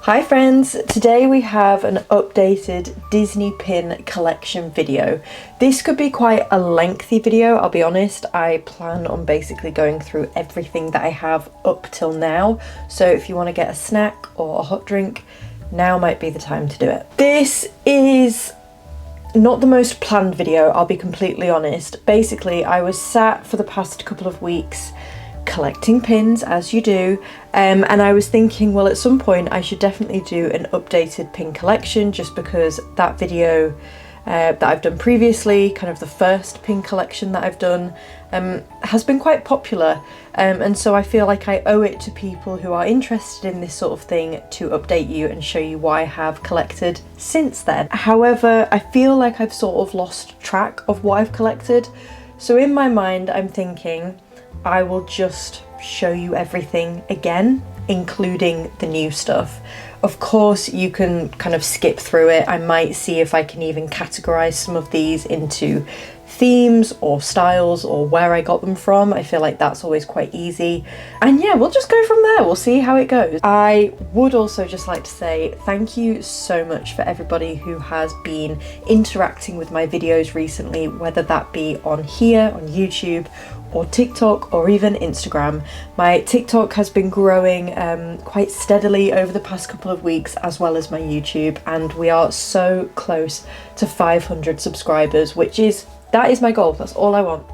Hi friends, today we have an updated Disney pin collection video. This could be quite a lengthy video, I'll be honest. I plan on basically going through everything that I have up till now. So if you want to get a snack or a hot drink, now might be the time to do it. This is not the most planned video, I'll be completely honest. Basically, I was sat for the past couple of weeks collecting pins, as you do, and I was thinking, well, at some point I should definitely do an updated pin collection, just because that video that I've done previously, kind of the first pin collection that I've done, has been quite popular, and so I feel like I owe it to people who are interested in this sort of thing to update you and show you what I have collected since then. However, I feel like I've sort of lost track of what I've collected, so in my mind I'm thinking I will just show you everything again, including the new stuff. Of course, you can kind of skip through it. I might see if I can even categorize some of these into themes or styles or where I got them from. I feel like that's always quite easy. And yeah, we'll just go from there. We'll see how it goes. I would also just like to say thank you so much for everybody who has been interacting with my videos recently, whether that be on here, on YouTube, or TikTok, or even Instagram. My TikTok has been growing quite steadily over the past couple of weeks, as well as my YouTube, and we are so close to 500 subscribers, that is my goal. That's all I want.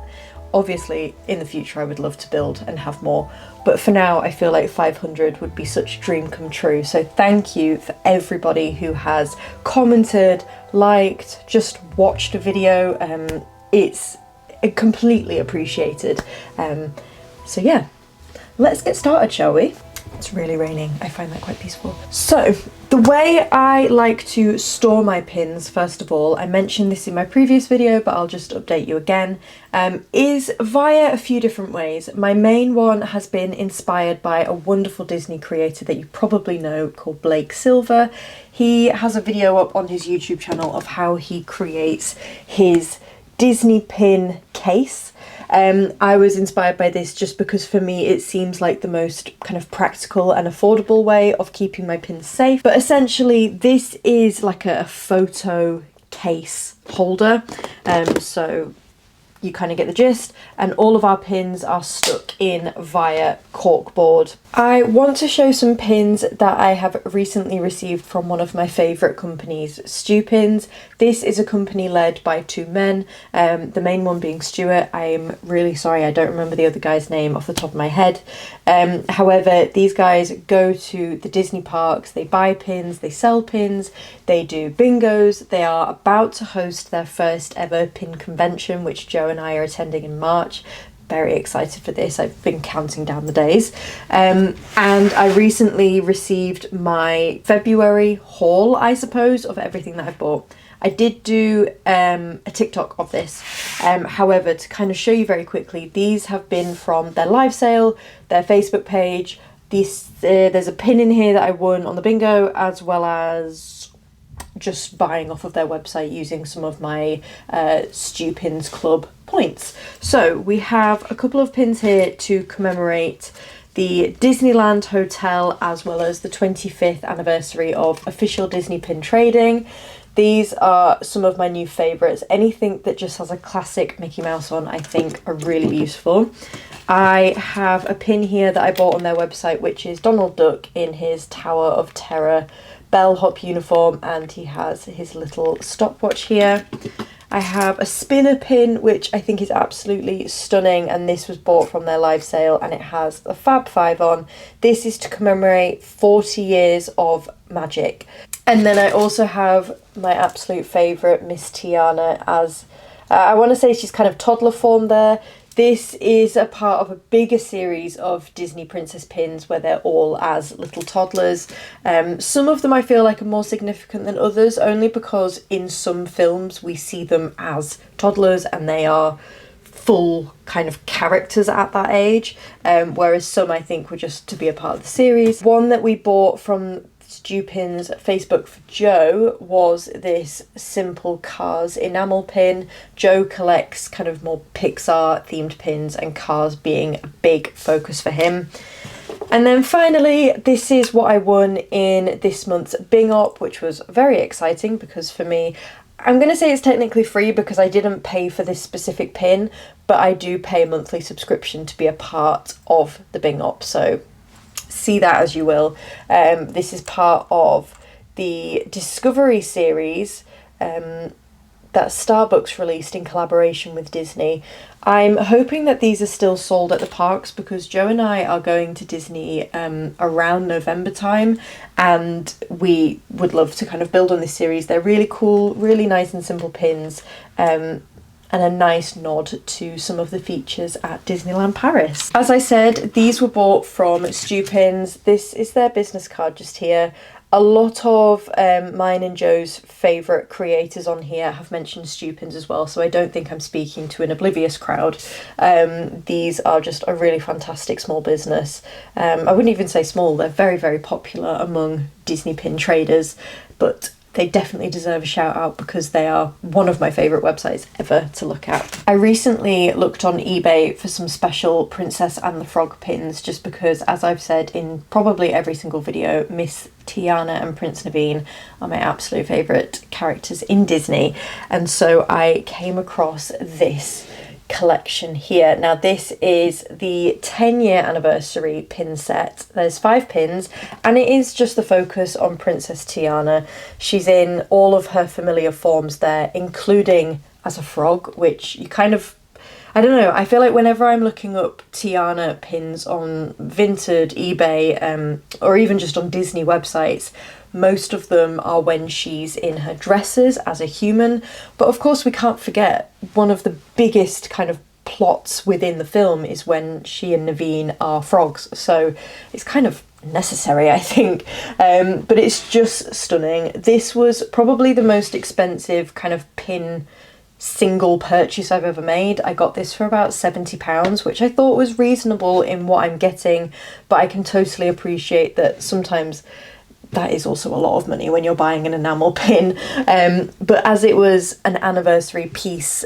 Obviously, in the future I would love to build and have more, but for now I feel like 500 would be such a dream come true. So thank you for everybody who has commented, liked, just watched a video. It's completely appreciated. So yeah, let's get started, shall we? It's really raining. I find that quite peaceful. So the way I like to store my pins, first of all, I mentioned this in my previous video, but I'll just update you again, is via a few different ways. My main one has been inspired by a wonderful Disney creator that you probably know called Blake Silver. He has a video up on his YouTube channel of how he creates his Disney pin case. I was inspired by this just because for me it seems like the most kind of practical and affordable way of keeping my pins safe. But essentially this is like a photo case holder, so you kind of get the gist, and all of our pins are stuck in via corkboard. I want to show some pins that I have recently received from one of my favourite companies, Stu Pins. This is a company led by two men, the main one being Stuart. I'm really sorry, I don't remember the other guy's name off the top of my head. However, these guys go to the Disney parks, they buy pins, they sell pins, they do bingos. They are about to host their first ever pin convention, which Joe and I are attending in March. Very excited for this. I've been counting down the days. And I recently received my February haul, I suppose, of everything that I've bought. I did do a TikTok of this. However, to kind of show you very quickly, these have been from their live sale, their Facebook page. There's a pin in here that I won on the bingo, as well as just buying off of their website using some of my Stu Pins Club points. So we have a couple of pins here to commemorate the Disneyland Hotel, as well as the 25th anniversary of official Disney pin trading. These are some of my new favourites. Anything that just has a classic Mickey Mouse on, I think, are really useful. I have a pin here that I bought on their website, which is Donald Duck in his Tower of Terror bellhop uniform, and he has his little stopwatch here. I have a spinner pin, which I think is absolutely stunning, and this was bought from their live sale, and it has a Fab 5 on. This is to commemorate 40 years of magic. And then I also have my absolute favourite, Miss Tiana, as I want to say she's kind of toddler form there. This is a part of a bigger series of Disney princess pins where they're all as little toddlers. Some of them I feel like are more significant than others, only because in some films we see them as toddlers and they are full kind of characters at that age, whereas some I think were just to be a part of the series. One that we bought from Stu Pins Facebook for Joe was this simple Cars enamel pin. Joe collects kind of more Pixar themed pins, and Cars being a big focus for him. And then finally, this is what I won in this month's Bing Op, which was very exciting because for me, I'm going to say it's technically free because I didn't pay for this specific pin, but I do pay a monthly subscription to be a part of the Bing Op, so see that as you will. This is part of the Discovery series that Starbucks released in collaboration with Disney. I'm hoping that these are still sold at the parks because Joe and I are going to Disney around November time, and we would love to kind of build on this series. They're really cool, really nice and simple pins, and a nice nod to some of the features at Disneyland Paris. As I said, these were bought from Stu Pins. This is their business card just here. A lot of mine and Joe's favourite creators on here have mentioned Stu Pins as well, so I don't think I'm speaking to an oblivious crowd. These are just a really fantastic small business. I wouldn't even say small, they're very, very popular among Disney pin traders, but they definitely deserve a shout out because they are one of my favourite websites ever to look at. I recently looked on eBay for some special Princess and the Frog pins just because, as I've said in probably every single video, Miss Tiana and Prince Naveen are my absolute favourite characters in Disney, and so I came across this collection here. Now this is the 10-year anniversary pin set. There's 5 pins and it is just the focus on Princess Tiana. She's in all of her familiar forms there, including as a frog, which you kind of, I don't know, I feel like whenever I'm looking up Tiana pins on Vinted, eBay, or even just on Disney websites, most of them are when she's in her dresses as a human. But of course we can't forget one of the biggest kind of plots within the film is when she and Naveen are frogs. So it's kind of necessary, I think. But it's just stunning. This was probably the most expensive kind of pin single purchase I've ever made. I got this for about £70, which I thought was reasonable in what I'm getting, but I can totally appreciate that sometimes that is also a lot of money when you're buying an enamel pin. But as it was an anniversary piece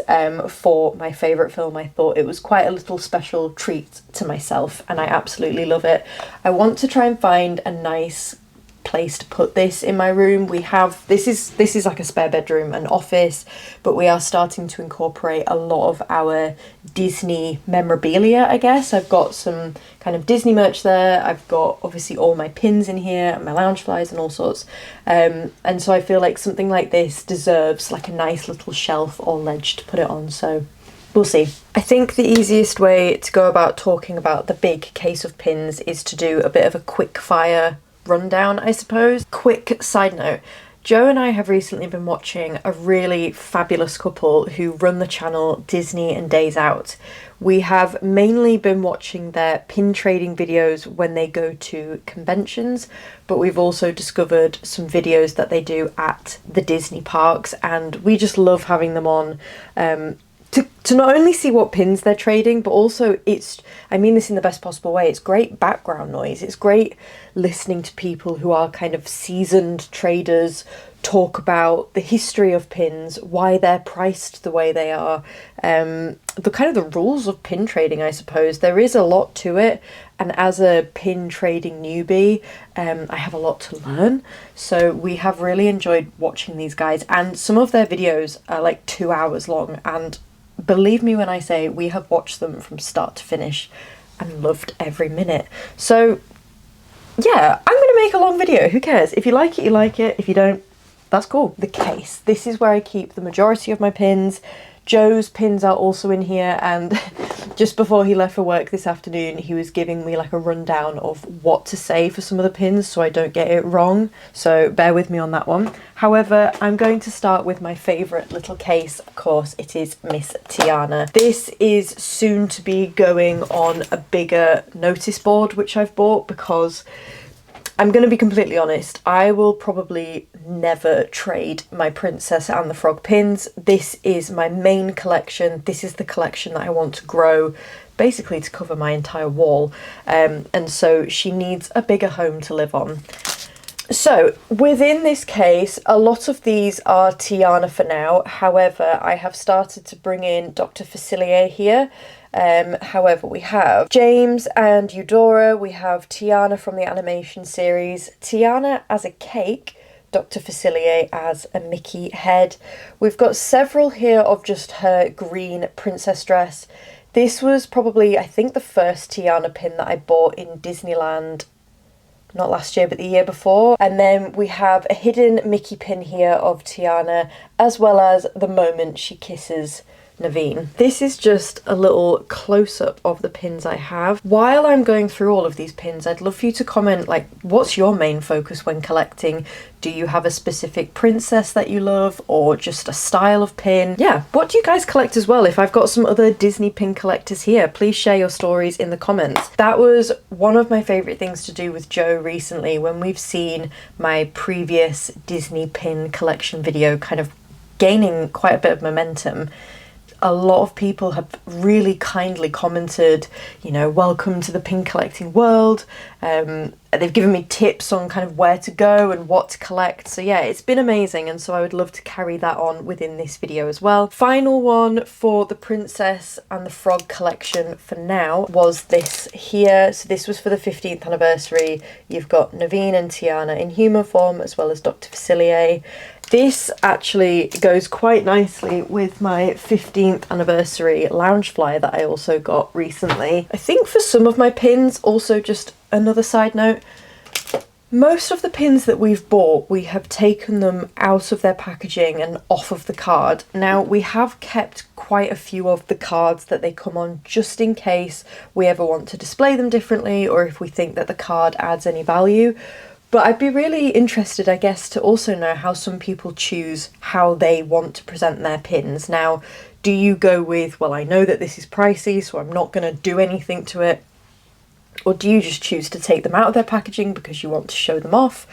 for my favourite film, I thought it was quite a little special treat to myself, and I absolutely love it. I want to try and find a nice place to put this in my room. We have, this is like a spare bedroom, an office, but we are starting to incorporate a lot of our Disney memorabilia, I guess. I've got some kind of Disney merch there. I've got obviously all my pins in here and my lounge flies and all sorts. And so I feel like something like this deserves like a nice little shelf or ledge to put it on. So we'll see. I think the easiest way to go about talking about the big case of pins is to do a bit of a quick fire rundown, I suppose. Quick side note, Joe and I have recently been watching a really fabulous couple who run the channel Disney and Days Out. We have mainly been watching their pin trading videos when they go to conventions, but we've also discovered some videos that they do at the Disney parks, and we just love having them on to not only see what pins they're trading, but also it's, I mean this in the best possible way, it's great background noise. It's great listening to people who are kind of seasoned traders talk about the history of pins, why they're priced the way they are, the kind of the rules of pin trading, I suppose. There is a lot to it, and as a pin trading newbie, I have a lot to learn. So we have really enjoyed watching these guys, and some of their videos are like 2 hours long, and believe me when I say we have watched them from start to finish and loved every minute. So yeah, I'm going to make a long video. Who cares? If you like it, you like it. If you don't, that's cool. The case. This is where I keep the majority of my pins. Joe's pins are also in here, and just before he left for work this afternoon, he was giving me like a rundown of what to say for some of the pins so I don't get it wrong, so bear with me on that one. However, I'm going to start with my favourite little case. Of course, it is Miss Tiana. This is soon to be going on a bigger notice board which I've bought, because I'm going to be completely honest, I will probably never trade my Princess and the Frog pins. This is my main collection. This is the collection that I want to grow, basically to cover my entire wall. And so she needs a bigger home to live on. So within this case, a lot of these are Tiana for now. However, I have started to bring in Dr. Facilier here. However, we have James and Eudora, we have Tiana from the animation series, Tiana as a cake, Dr. Facilier as a Mickey head. We've got several here of just her green princess dress. This was probably, I think, the first Tiana pin that I bought in Disneyland, not last year, but the year before. And then we have a hidden Mickey pin here of Tiana, as well as the moment she kisses Naveen. This is just a little close-up of the pins I have. While I'm going through all of these pins, I'd love for you to comment, like, what's your main focus when collecting? Do you have a specific princess that you love, or just a style of pin? Yeah, what do you guys collect as well? If I've got some other Disney pin collectors here, please share your stories in the comments. That was one of my favourite things to do with Joe recently, when we've seen my previous Disney pin collection video kind of gaining quite a bit of momentum. A lot of people have really kindly commented, you know, welcome to the pin collecting world. They've given me tips on kind of where to go and what to collect. So yeah, it's been amazing, and so I would love to carry that on within this video as well. Final one for the Princess and the Frog collection for now was this here. So this was for the 15th anniversary. You've got Naveen and Tiana in human form, as well as Dr. Facilier. This actually goes quite nicely with my 15th anniversary lounge flyer that I also got recently. I think for some of my pins, also just another side note, most of the pins that we've bought, we have taken them out of their packaging and off of the card. Now, we have kept quite a few of the cards that they come on, just in case we ever want to display them differently, or if we think that the card adds any value. But I'd be really interested, I guess, to also know how some people choose how they want to present their pins. Now, do you go with, well, I know that this is pricey, so I'm not going to do anything to it? Or do you just choose to take them out of their packaging because you want to show them off?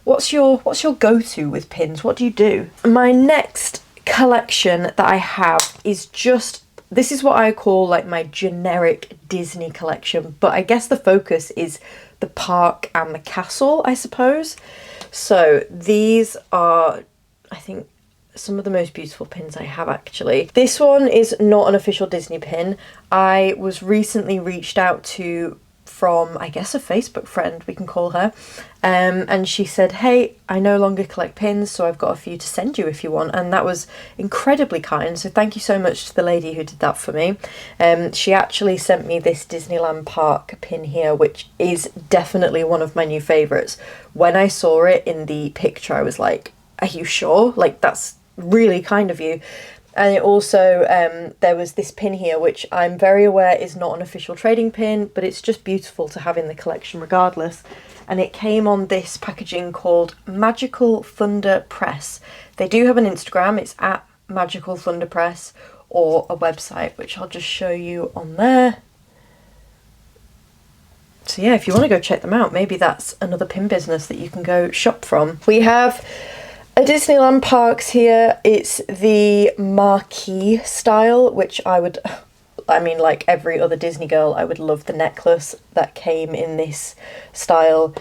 What's your go-to with pins? What do you do? My next collection that I have is just, this is what I call like my generic Disney collection, but I guess the focus is the park and the castle, I suppose. So these are, I think, some of the most beautiful pins I have actually. This one is not an official Disney pin. I was recently reached out to from, I guess, a Facebook friend, we can call her, and she said, hey, I no longer collect pins, so I've got a few to send you if you want. And that was incredibly kind, so thank you so much to the lady who did that for me. She actually sent me this Disneyland Park pin here, which is definitely one of my new favourites. When I saw it in the picture, I was like, are you sure? Like, that's really kind of you. And it also, there was this pin here, which I'm very aware is not an official trading pin, but it's just beautiful to have in the collection regardless. And it came on this packaging called Magical Thunder Press. They do have an Instagram, it's at Magical Thunder Press, or a website, which I'll just show you on there. So yeah, if you want to go check them out, maybe that's another pin business that you can go shop from. We have a Disneyland Parks here. It's the marquee style, which I mean, like every other Disney girl, I would love the necklace that came in this style.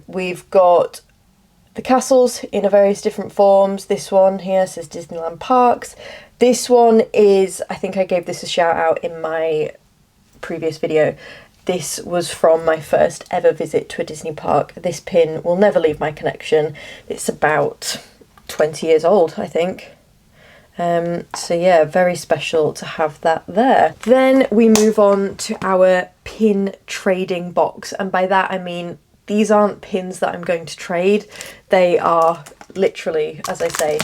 We've got the castles in various different forms. This one here says Disneyland Parks. This one is, I think I gave this a shout out in my previous video. This was from my first ever visit to a Disney park. This pin will never leave my collection. It's about 20 years old, I think. So yeah, very special to have that there. Then we move on to our pin trading box. And by that I mean, these aren't pins that I'm going to trade. They are literally, as I say,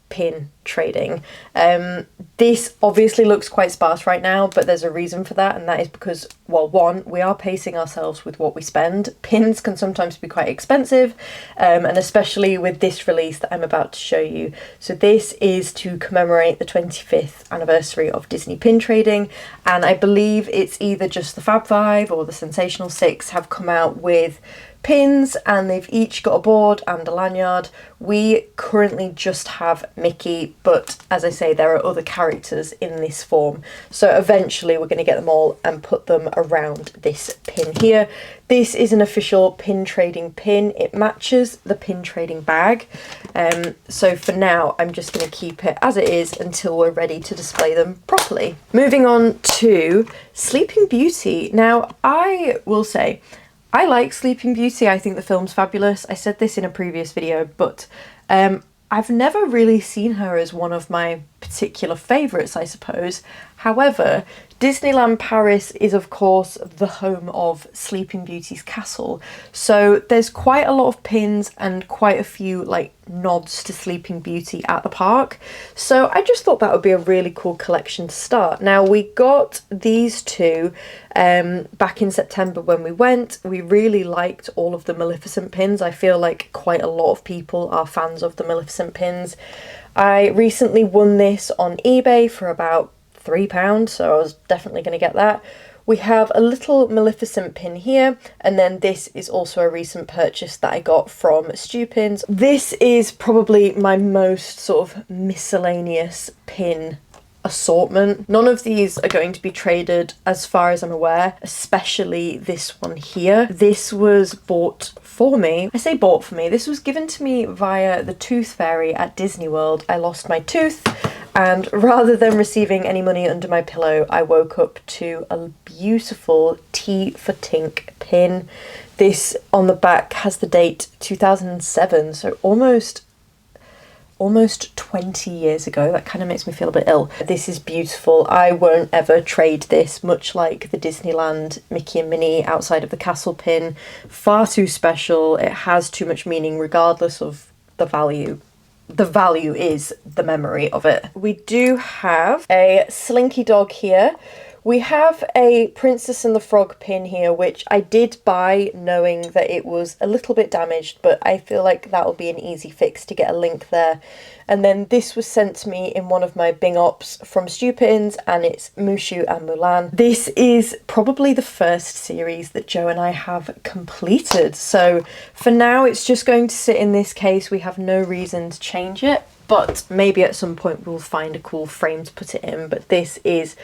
pin trading. This obviously looks quite sparse right now, but there's a reason for that, and that is because, well, one, we are pacing ourselves with what we spend. Pins can sometimes be quite expensive, and especially with this release that I'm about to show you. So this is to commemorate the 25th anniversary of Disney pin trading, and I believe it's either just the Fab Five or the Sensational Six have come out with pins, and they've each got a board and a lanyard. We currently just have Mickey, but as I say, there are other characters in this form. So eventually we're going to get them all and put them around this pin here. This is an official pin trading pin. It matches the pin trading bag. So for now, I'm just going to keep it as it is until we're ready to display them properly. Moving on to Sleeping Beauty. Now, I will say, I like Sleeping Beauty. I think the film's fabulous. I said this in a previous video, but I've never really seen her as one of my particular favourites, I suppose. However, Disneyland Paris is of course the home of Sleeping Beauty's castle, so there's quite a lot of pins and quite a few like nods to Sleeping Beauty at the park. So I just thought that would be a really cool collection to start. Now, we got these two back in September when we went. We really liked all of the Maleficent pins. I feel like quite a lot of people are fans of the Maleficent pins. I recently won this on eBay for about £3, so I was definitely going to get that. We have a little Maleficent pin here, and then this is also a recent purchase that I got from Stu Pins. This is probably my most sort of miscellaneous pin assortment. None of these are going to be traded as far as I'm aware, especially this one here. This was bought for me. I say bought for me. This was given to me via the Tooth Fairy at Disney World. I lost my tooth, and rather than receiving any money under my pillow, I woke up to a beautiful T for Tink pin. This on the back has the date 2007, so almost 20 years ago. That kind of makes me feel a bit ill. This is beautiful. I won't ever trade this, much like the Disneyland Mickey and Minnie outside of the castle pin. Far too special. It has too much meaning regardless of the value. The value is the memory of it. We do have a Slinky Dog here. We have a Princess and the Frog pin here, which I did buy knowing that it was a little bit damaged, but I feel like that will be an easy fix to get a link there. And then this was sent to me in one of my Bing Ops from Stu Pins, and it's Mushu and Mulan. This is probably the first series that Joe and I have completed. So for now, it's just going to sit in this case. We have no reason to change it, but maybe at some point we'll find a cool frame to put it in. But this is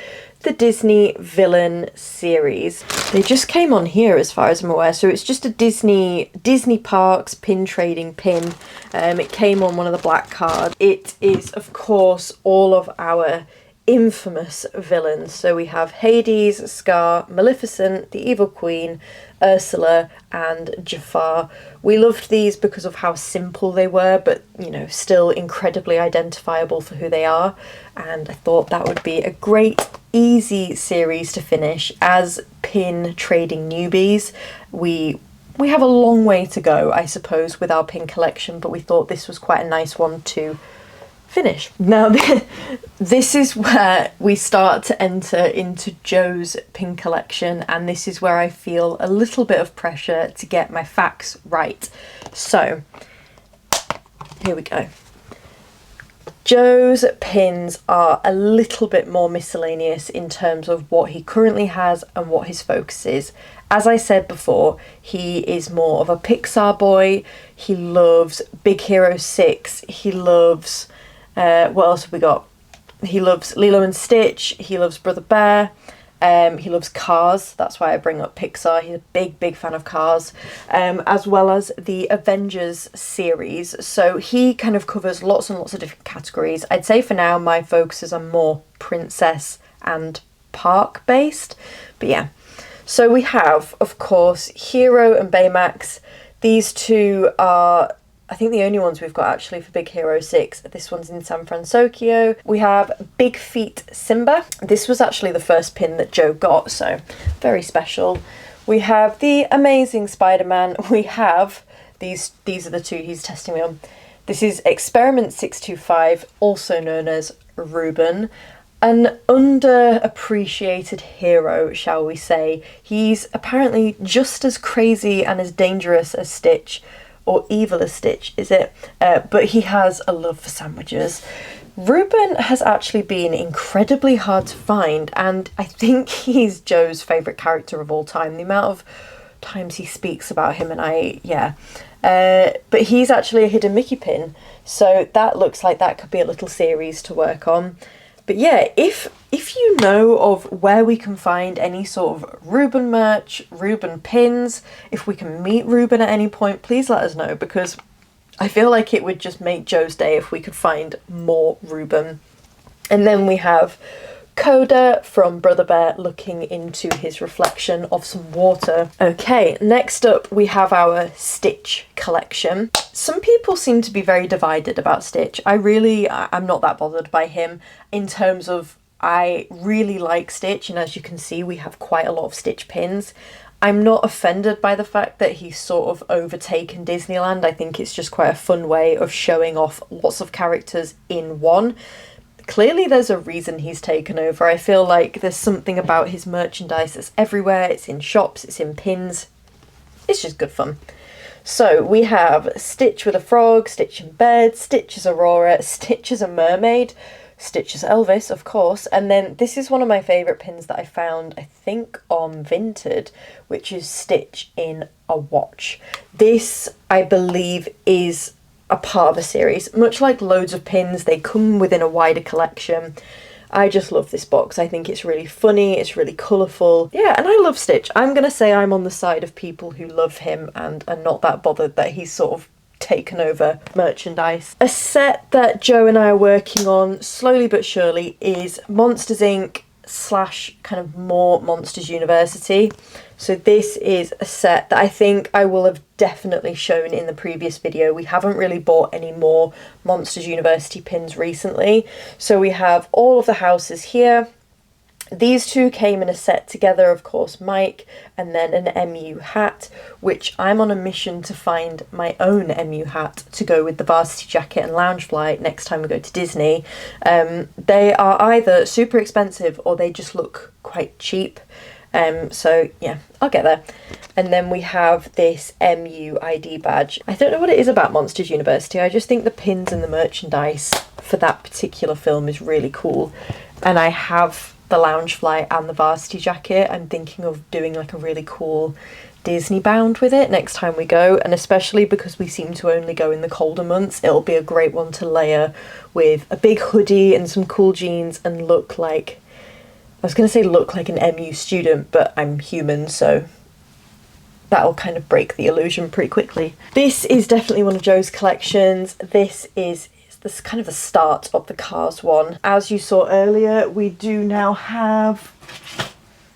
the Disney Villain series. They just came on here as far as I'm aware, so it's just a Disney Parks pin trading pin. It came on one of the black cards. It is of course all of our infamous villains. So we have Hades, Scar, Maleficent, the Evil Queen, Ursula and Jafar. We loved these because of how simple they were, but you know, still incredibly identifiable for who they are, and I thought that would be a great easy series to finish. As pin trading newbies, we have a long way to go, I suppose, with our pin collection, but we thought this was quite a nice one to finish. Now this is where we start to enter into Joe's pin collection, and this is where I feel a little bit of pressure to get my facts right. So here we go. Joe's pins are a little bit more miscellaneous in terms of what he currently has and what his focus is. As I said before, he is more of a Pixar boy. He loves Big Hero 6. He loves what else have we got? He loves Lilo and Stitch. He loves Brother Bear. He loves Cars. That's why I bring up Pixar. He's a big fan of Cars, as well as the Avengers series. So he kind of covers lots and lots of different categories. I'd say for now my focuses are more princess and park based, but yeah. So we have, of course, Hero and Baymax. These two are, I think, the only ones we've got actually for Big Hero 6. This one's in San Francisco. We have Big Feet Simba. This was actually the first pin that Joe got, so very special. We have the Amazing Spider-Man. We have, these are the two he's testing me on. This is Experiment 625, also known as Reuben. An underappreciated hero, shall we say. He's apparently just as crazy and as dangerous as Stitch, or evil as Stitch, is it? But he has a love for sandwiches. Reuben has actually been incredibly hard to find, and I think he's Joe's favourite character of all time. The amount of times he speaks about him, and but he's actually a hidden Mickey pin, so that looks like that could be a little series to work on. But yeah, if you know of where we can find any sort of Reuben merch, Reuben pins, if we can meet Reuben at any point, please let us know, because I feel like it would just make Joe's day if we could find more Reuben. And then we have Coda from Brother Bear looking into his reflection of some water. Okay, next up we have our Stitch collection. Some people seem to be very divided about Stitch. I'm not that bothered by him in terms of, I really like Stitch, and as you can see we have quite a lot of Stitch pins. I'm not offended by the fact that he's sort of overtaken Disneyland. I think it's just quite a fun way of showing off lots of characters in one. Clearly there's a reason he's taken over. I feel like there's something about his merchandise that's everywhere. It's in shops, it's in pins. It's just good fun. So we have Stitch with a frog, Stitch in bed, Stitch as Aurora, Stitch as a mermaid, Stitch as Elvis, of course. And then this is one of my favourite pins that I found, I think, on Vinted, which is Stitch in a watch. This, I believe, is a part of a series. Much like loads of pins, they come within a wider collection. I just love this box. I think it's really funny, it's really colourful. Yeah, and I love Stitch. I'm gonna say I'm on the side of people who love him and are not that bothered that he's sort of taken over merchandise. A set that Joe and I are working on slowly but surely is Monsters Inc. / kind of more Monsters University. So this is a set that I think I will have definitely shown in the previous video. We haven't really bought any more Monsters University pins recently. So we have all of the houses here. These two came in a set together, of course, Mike, and then an MU hat, which I'm on a mission to find my own MU hat to go with the varsity jacket and Loungefly next time we go to Disney. They are either super expensive or they just look quite cheap. So yeah, I'll get there. And then we have this MU ID badge. I don't know what it is about Monsters University. I just think the pins and the merchandise for that particular film is really cool. And I have the Loungefly and the varsity jacket. I'm thinking of doing like a really cool Disney bound with it next time we go, and especially because we seem to only go in the colder months, it'll be a great one to layer with a big hoodie and some cool jeans and look like, I was going to say look like an MU student, but I'm human, so that'll kind of break the illusion pretty quickly. This is definitely one of Joe's collections. This is kind of the start of the Cars one. As you saw earlier, we do now have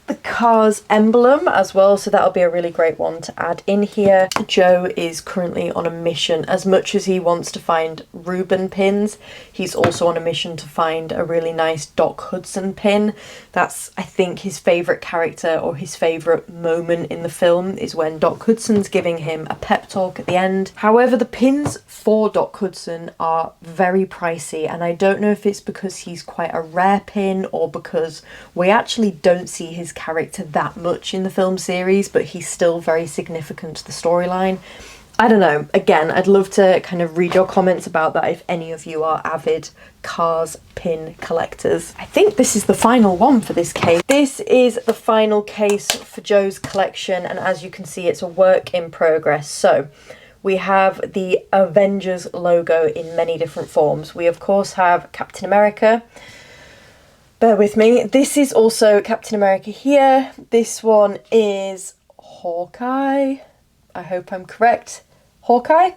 the Cars emblem as well, so that'll be a really great one to add in here. Joe is currently on a mission. As much as he wants to find Reuben pins, he's also on a mission to find a really nice Doc Hudson pin. That's, I think, his favourite character or his favourite moment in the film is when Doc Hudson's giving him a pep talk at the end. However, the pins for Doc Hudson are very pricey, and I don't know if it's because he's quite a rare pin or because we actually don't see his character that much in the film series, but he's still very significant to the storyline. I don't know. Again, I'd love to kind of read your comments about that if any of you are avid Cars pin collectors. I think this is the final one for this case. This is the final case for Joe's collection, and as you can see, it's a work in progress. So we have the Avengers logo in many different forms. We of course have Captain America. Bear with me. This is also Captain America here. This one is Hawkeye. I hope I'm correct. Hawkeye,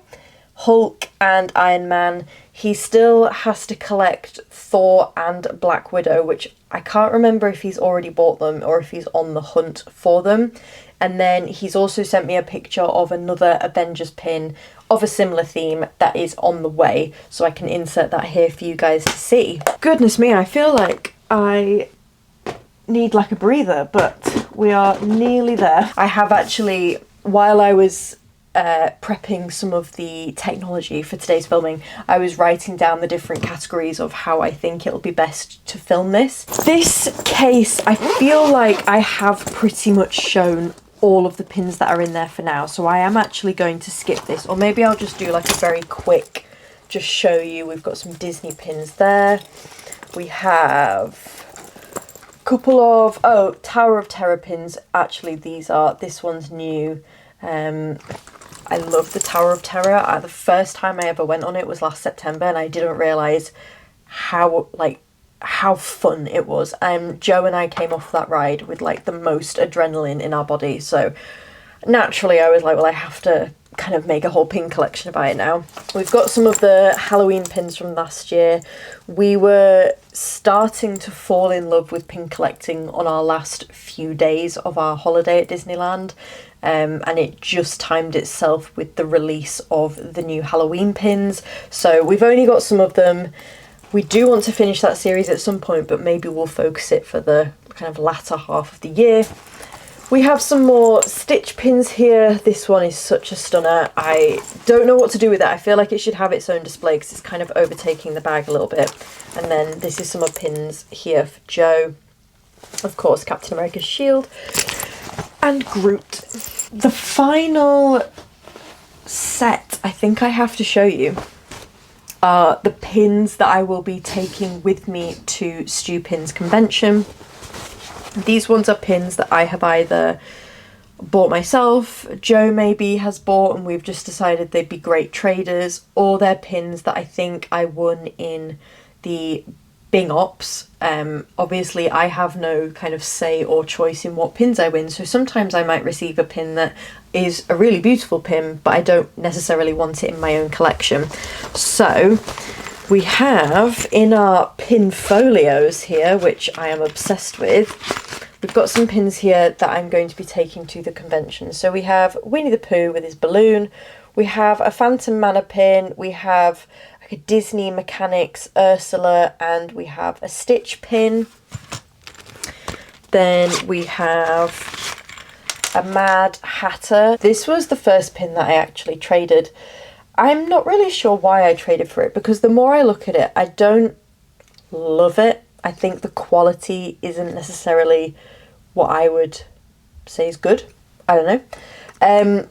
Hulk and Iron Man. He still has to collect Thor and Black Widow, which I can't remember if he's already bought them or if he's on the hunt for them. And then he's also sent me a picture of another Avengers pin of a similar theme that is on the way, so I can insert that here for you guys to see. Goodness me, I feel like I need like a breather, but we are nearly there. I have actually, while I was prepping some of the technology for today's filming, I was writing down the different categories of how I think it'll be best to film this. This case, I feel like I have pretty much shown all of the pins that are in there for now, so I am actually going to skip this, or maybe I'll just do like a very quick, just show you. We've got some Disney pins there. We have Couple of, oh, Tower of Terror pins. Actually, this one's new. I love the Tower of Terror. The first time I ever went on it was last September, and I didn't realise how fun it was. Joe and I came off that ride with like the most adrenaline in our body, so naturally I was like, well, I have to kind of make a whole pin collection about it now. We've got some of the Halloween pins from last year. We were starting to fall in love with pin collecting on our last few days of our holiday at Disneyland, and it just timed itself with the release of the new Halloween pins. So we've only got some of them. We do want to finish that series at some point, but maybe we'll focus it for the kind of latter half of the year. We have some more Stitch pins here. This one is such a stunner. I don't know what to do with it. I feel like it should have its own display because it's kind of overtaking the bag a little bit. And then this is some of pins here for Joe. Of course, Captain America's shield. And Groot. The final set I think I have to show you are the pins that I will be taking with me to Stu Pins Convention. These ones are pins that I have either bought myself, Joe maybe has bought, and we've just decided they'd be great traders, or they're pins that I think I won in the Bing Ops. Obviously I have no kind of say or choice in what pins I win, so sometimes I might receive a pin that is a really beautiful pin, but I don't necessarily want it in my own collection. So we have in our pin folios here, which I am obsessed with, we've got some pins here that I'm going to be taking to the convention. So we have Winnie the Pooh with his balloon, we have a Phantom Manor pin, we have like a Disney Mechanics Ursula, and we have a Stitch pin. Then we have a Mad Hatter. This was the first pin that I actually traded. I'm not really sure why I traded for it, because the more I look at it, I don't love it. I think the quality isn't necessarily what I would say is good. I don't know.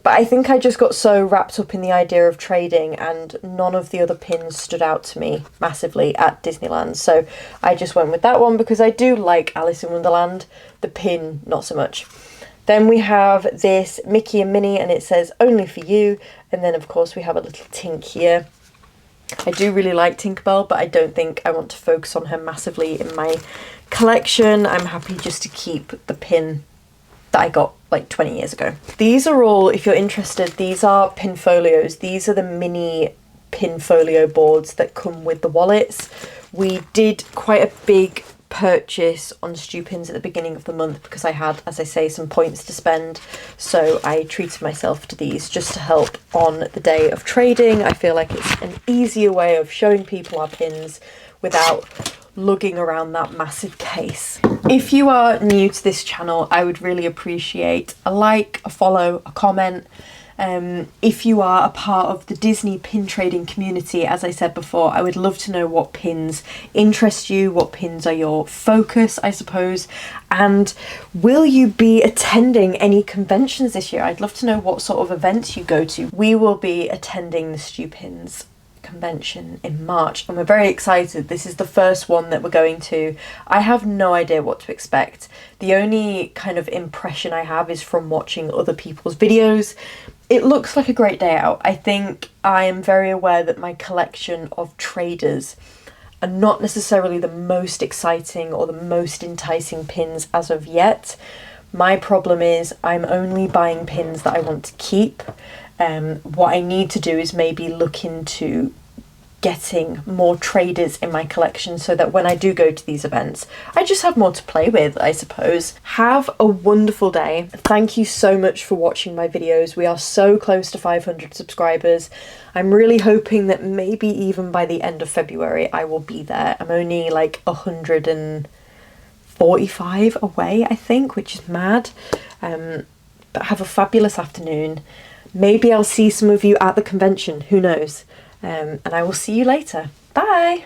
But I think I just got so wrapped up in the idea of trading, and none of the other pins stood out to me massively at Disneyland. So I just went with that one because I do like Alice in Wonderland. The pin, not so much. Then we have this Mickey and Minnie, and it says only for you. And then of course we have a little Tink here. I do really like Tinkerbell, but I don't think I want to focus on her massively in my collection. I'm happy just to keep the pin that I got like 20 years ago. These are all, if you're interested, these are pin folios. These are the mini pin folio boards that come with the wallets. We did quite a big purchase on Stu Pins at the beginning of the month because I had, as I say, some points to spend, so I treated myself to these just to help on the day of trading. I feel like it's an easier way of showing people our pins without lugging around that massive case. If you are new to this channel, I would really appreciate a like, a follow, a comment. If you are a part of the Disney pin trading community, as I said before, I would love to know what pins interest you, what pins are your focus, I suppose, and will you be attending any conventions this year? I'd love to know what sort of events you go to. We will be attending the Stu Pins convention in March, and we're very excited. This is the first one that we're going to. I have no idea what to expect. The only kind of impression I have is from watching other people's videos. It looks like a great day out. I think I am very aware that my collection of traders are not necessarily the most exciting or the most enticing pins as of yet. My problem is I'm only buying pins that I want to keep. What I need to do is maybe look into getting more traders in my collection so that when I do go to these events, I just have more to play with, I suppose. Have a wonderful day. Thank you so much for watching my videos. We are so close to 500 subscribers. I'm really hoping that maybe even by the end of February I will be there. I'm only like 145 away, I think, which is mad. But have a fabulous afternoon. Maybe I'll see some of you at the convention, who knows? And I will see you later. Bye!